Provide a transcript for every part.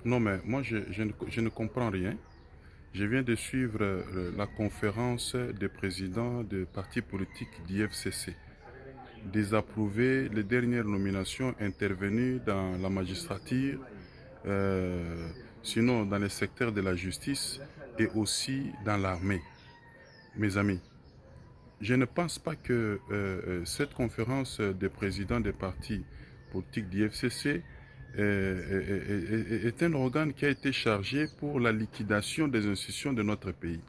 Non, mais moi, je ne comprends rien. Je viens de suivre la conférence des présidents de partis politiques d'IFCC. Désapprouver les dernières nominations intervenues dans la magistrature, euh, sinon dans les secteurs de la justice et aussi dans l'armée. Mes amis, je ne pense pas que cette conférence des présidents des partis politiques d'IFCC est un organe qui a été chargé pour la liquidation des institutions de notre pays.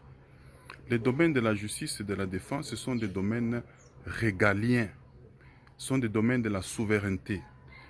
Les domaines de la justice et de la défense, ce sont des domaines régaliens, sont des domaines de la souveraineté.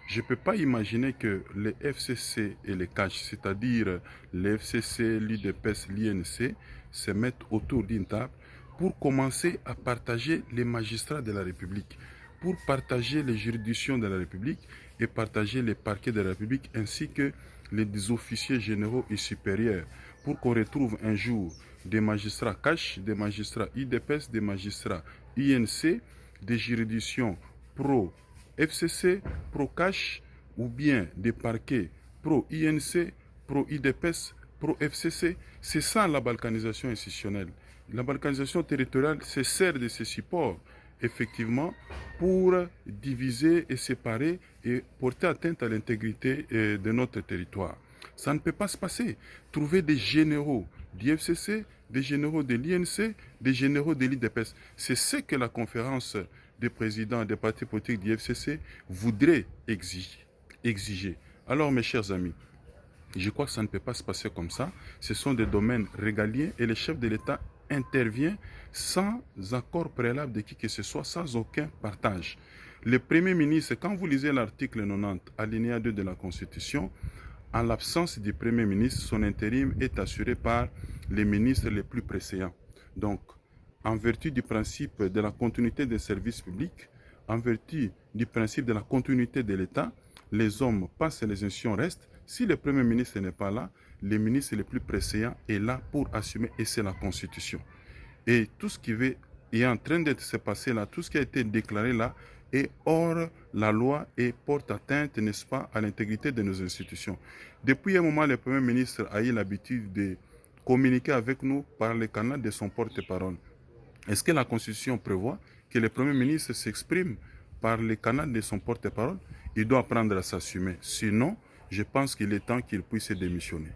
Je ne peux pas imaginer que les FCC et les CACH, c'est-à-dire les FCC, l'UDPS, l'INC, se mettent autour d'une table pour commencer à partager les magistrats de la République, pour partager les juridictions de la République et partager les parquets de la République ainsi que les officiers généraux et supérieurs, pour qu'on retrouve un jour des magistrats CACH, des magistrats IDPS, des magistrats INC, des juridictions pro-FCC, pro-CACH ou bien des parquets pro-INC, pro-IDPS, pro-FCC. C'est ça la balkanisation institutionnelle. La balkanisation territoriale se sert de ces supports, effectivement, pour diviser et séparer et porter atteinte à l'intégrité de notre territoire. Ça ne peut pas se passer. Trouver des généraux d'IFCC, des généraux de l'INC, des généraux de l'IDPS. C'est ce que la conférence des présidents des partis politiques d'IFCC voudrait exiger. Alors, mes chers amis, je crois que ça ne peut pas se passer comme ça. Ce sont des domaines régaliens et le chef de l'État intervient sans accord préalable de qui que ce soit, sans aucun partage. Le Premier ministre, quand vous lisez l'article 90, alinéa 2 de la Constitution, en l'absence du Premier ministre, son intérim est assuré par les ministres les plus précédents. Donc, en vertu du principe de la continuité des services publics, en vertu du principe de la continuité de l'État, les hommes passent et les institutions restent. Si le Premier ministre n'est pas là, le ministre le plus précédent est là pour assumer, et c'est la Constitution. Et tout ce qui est en train de se passer là, tout ce qui a été déclaré là, est hors la loi et porte atteinte, n'est-ce pas, à l'intégrité de nos institutions. Depuis un moment, le Premier ministre a eu l'habitude de communiquer avec nous par le canal de son porte-parole. Est-ce que la Constitution prévoit que le Premier ministre s'exprime par le canal de son porte-parole? Il doit apprendre à s'assumer. Sinon, je pense qu'il est temps qu'il puisse démissionner.